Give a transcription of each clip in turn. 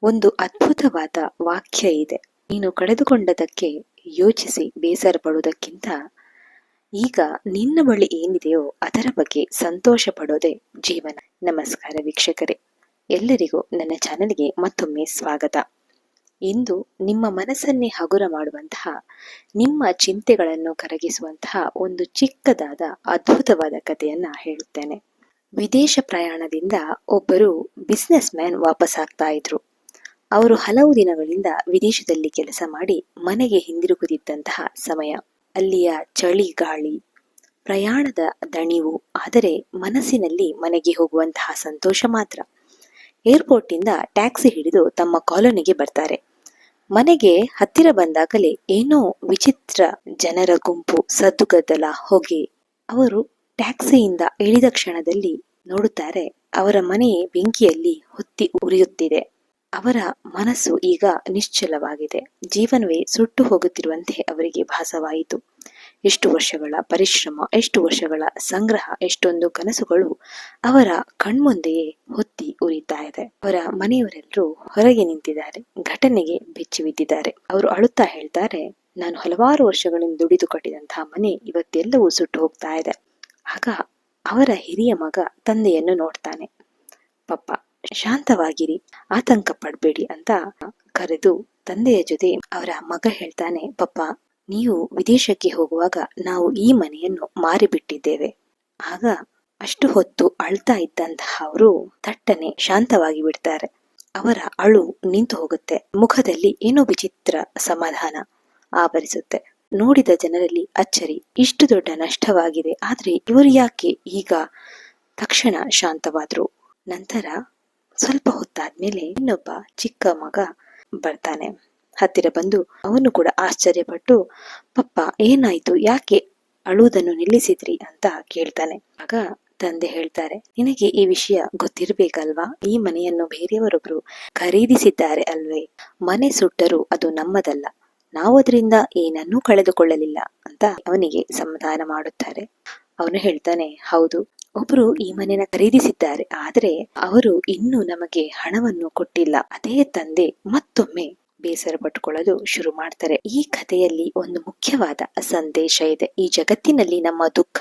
ಒಂದು ಅದ್ಭುತವಾದ ವಾಕ್ಯ ಇದೆ. ನೀನು ಕಳೆದುಕೊಂಡದಕ್ಕೆ ಯೋಚಿಸಿ ಬೇಸರ ಪಡುವುದಕ್ಕಿಂತ ಈಗ ನಿನ್ನ ಬಳಿ ಏನಿದೆಯೋ ಅದರ ಬಗ್ಗೆ ಸಂತೋಷ ಪಡೋದೇ ಜೀವನ. ನಮಸ್ಕಾರ ವೀಕ್ಷಕರೇ, ಎಲ್ಲರಿಗೂ ನನ್ನ ಚಾನೆಲ್ಗೆ ಮತ್ತೊಮ್ಮೆ ಸ್ವಾಗತ. ಇಂದು ನಿಮ್ಮ ಮನಸ್ಸನ್ನೇ ಹಗುರ ಮಾಡುವಂತಹ, ನಿಮ್ಮ ಚಿಂತೆಗಳನ್ನು ಕರಗಿಸುವಂತಹ ಒಂದು ಚಿಕ್ಕದಾದ ಅದ್ಭುತವಾದ ಕಥೆಯನ್ನ ಹೇಳುತ್ತೇನೆ. ವಿದೇಶ ಪ್ರಯಾಣದಿಂದ ಒಬ್ಬರು ಬಿಸ್ನೆಸ್ ಮ್ಯಾನ್ ವಾಪಸ್ಸಾಗ್ತಾ ಇದ್ರು. ಅವರು ಹಲವು ದಿನಗಳಿಂದ ವಿದೇಶದಲ್ಲಿ ಕೆಲಸ ಮಾಡಿ ಮನೆಗೆ ಹಿಂದಿರುಗುತ್ತಿದ್ದಂತಹ ಸಮಯ. ಅಲ್ಲಿಯ ಚಳಿ ಗಾಳಿ, ಪ್ರಯಾಣದ ದಣಿವು, ಆದರೆ ಮನಸ್ಸಿನಲ್ಲಿ ಮನೆಗೆ ಹೋಗುವಂತಹ ಸಂತೋಷ ಮಾತ್ರ. ಏರ್ಪೋರ್ಟಿಂದ ಟ್ಯಾಕ್ಸಿ ಹಿಡಿದು ತಮ್ಮ ಕಾಲೋನಿಗೆ ಬರ್ತಾರೆ. ಮನೆಗೆ ಹತ್ತಿರ ಬಂದಾಗಲೇ ಏನೋ ವಿಚಿತ್ರ ಜನರ ಗುಂಪು, ಸದ್ದುಗದ್ದಲ, ಹೊಗೆ. ಅವರು ಟ್ಯಾಕ್ಸಿಯಿಂದ ಇಳಿದ ಕ್ಷಣದಲ್ಲಿ ನೋಡುತ್ತಾರೆ, ಅವರ ಮನೆ ಬೆಂಕಿಯಲ್ಲಿ ಹೊತ್ತಿ ಉರಿಯುತ್ತಿದೆ. ಅವರ ಮನಸ್ಸು ಈಗ ನಿಶ್ಚಲವಾಗಿದೆ. ಜೀವನವೇ ಸುಟ್ಟು ಹೋಗುತ್ತಿರುವಂತೆ ಅವರಿಗೆ ಭಾಸವಾಯಿತು. ಎಷ್ಟು ವರ್ಷಗಳ ಪರಿಶ್ರಮ, ಎಷ್ಟು ವರ್ಷಗಳ ಸಂಗ್ರಹ, ಎಷ್ಟೊಂದು ಕನಸುಗಳು ಅವರ ಕಣ್ಮುಂದೆಯೇ ಹೊತ್ತಿ ಉರಿತಾ ಇದೆ. ಅವರ ಮನೆಯವರೆಲ್ಲರೂ ಹೊರಗೆ ನಿಂತಿದ್ದಾರೆ, ಘಟನೆಗೆ ಬೆಚ್ಚಿ ಬಿದ್ದಿದ್ದಾರೆ. ಅವರು ಅಳುತ್ತಾ ಹೇಳ್ತಾರೆ, ನಾನು ಹಲವಾರು ವರ್ಷಗಳಿಂದ ದುಡಿದು ಕಟ್ಟಿದಂತಹ ಮನೆ ಇವತ್ತೆಲ್ಲವೂ ಸುಟ್ಟು ಹೋಗ್ತಾ ಇದೆ. ಆಗ ಅವರ ಹಿರಿಯ ಮಗ ತಂದೆಯನ್ನು ನೋಡ್ತಾನೆ. ಪಪ್ಪ, ಶಾಂತವಾಗಿರಿ, ಆತಂಕ ಪಡಬೇಡಿ ಅಂತ ಕರೆದು ತಂದೆಯ ಜೊತೆ ಅವರ ಮಗ ಹೇಳ್ತಾನೆ, ಪಪ್ಪ, ನೀವು ವಿದೇಶಕ್ಕೆ ಹೋಗುವಾಗ ನಾವು ಈ ಮನೆಯನ್ನು ಮಾರಿಬಿಟ್ಟಿದ್ದೇವೆ. ಆಗ ಅಷ್ಟು ಹೊತ್ತು ಅಳ್ತಾ ಇದ್ದಂತಹ ಅವರು ತಟ್ಟನೆ ಶಾಂತವಾಗಿ ಬಿಡ್ತಾರೆ. ಅವರ ಅಳು ನಿಂತು ಹೋಗುತ್ತೆ. ಮುಖದಲ್ಲಿ ಏನೋ ವಿಚಿತ್ರ ಸಮಾಧಾನ ಆವರಿಸುತ್ತೆ. ನೋಡಿದ ಜನರಲ್ಲಿ ಅಚ್ಚರಿ, ಇಷ್ಟು ದೊಡ್ಡ ನಷ್ಟವಾಗಿದೆ, ಆದ್ರೆ ಇವರು ಯಾಕೆ ಈಗ ತಕ್ಷಣ ಶಾಂತವಾದ್ರು? ನಂತರ ಸ್ವಲ್ಪ ಹೊತ್ತಾದ್ಮೇಲೆ ಇನ್ನೊಬ್ಬ ಚಿಕ್ಕ ಮಗ ಬರ್ತಾನೆ. ಹತ್ತಿರ ಬಂದು ಅವನು ಕೂಡ ಆಶ್ಚರ್ಯಪಟ್ಟು, ಪಪ್ಪ ಏನಾಯ್ತು, ಯಾಕೆ ಅಳುವುದನ್ನು ನಿಲ್ಲಿಸಿದ್ರಿ ಅಂತ ಕೇಳ್ತಾನೆ. ಆಗ ತಂದೆ ಹೇಳ್ತಾರೆ, ನಿನಗೆ ಈ ವಿಷಯ ಗೊತ್ತಿರ್ಬೇಕಲ್ವಾ? ಈ ಮನೆಯನ್ನು ಬೇರೆಯವರೊಬ್ರು ಖರೀದಿಸಿದ್ದಾರೆ ಅಲ್ವೇ? ಮನೆ ಸುಟ್ಟರೂ ಅದು ನಮ್ಮದಲ್ಲ, ನಾವು ಅದರಿಂದ ಏನನ್ನೂ ಕಳೆದುಕೊಳ್ಳಲಿಲ್ಲ ಅಂತ ಅವನಿಗೆ ಸಮಾಧಾನ ಮಾಡುತ್ತಾರೆ. ಅವನು ಹೇಳ್ತಾನೆ, ಹೌದು, ಒಬ್ರು ಈ ಮನೆನ ಖರೀದಿಸಿದ್ದಾರೆ, ಆದ್ರೆ ಅವರು ಇನ್ನೂ ನಮಗೆ ಹಣವನ್ನು ಕೊಟ್ಟಿಲ್ಲ. ಅದೇ ತಂದೆ ಮತ್ತೊಮ್ಮೆ ಬೇಸರ ಪಟ್ಟುಕೊಳ್ಳಲು ಶುರು ಮಾಡ್ತಾರೆ. ಈ ಕಥೆಯಲ್ಲಿ ಒಂದು ಮುಖ್ಯವಾದ ಸಂದೇಶ ಇದೆ. ಈ ಜಗತ್ತಿನಲ್ಲಿ ನಮ್ಮ ದುಃಖ,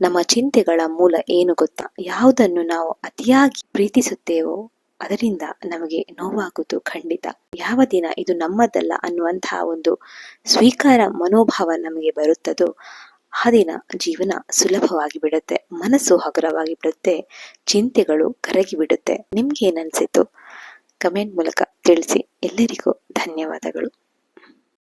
ನಮ್ಮ ಚಿಂತೆಗಳ ಮೂಲ ಏನು ಗೊತ್ತಾ? ಯಾವುದನ್ನು ನಾವು ಅತಿಯಾಗಿ ಪ್ರೀತಿಸುತ್ತೇವೋ ಅದರಿಂದ ನಮಗೆ ನೋವಾಗುವುದು ಖಂಡಿತ. ಯಾವ ದಿನ ಇದು ನಮ್ಮದಲ್ಲ ಅನ್ನುವಂತಹ ಒಂದು ಸ್ವೀಕಾರ ಮನೋಭಾವ ನಮಗೆ ಬರುತ್ತದೋ ಆ ದಿನ ಜೀವನ ಸುಲಭವಾಗಿ ಬಿಡುತ್ತೆ, ಮನಸ್ಸು ಹಗುರವಾಗಿ ಬಿಡುತ್ತೆ, ಚಿಂತೆಗಳು ಕರಗಿ ಬಿಡುತ್ತೆ. ನಿಮ್ಗೆ ಏನನ್ಸಿತು? ಕಮೆಂಟ್ ಮೂಲಕ ತಿಳಿಸಿ. ಎಲ್ಲರಿಗೂ ಧನ್ಯವಾದಗಳು.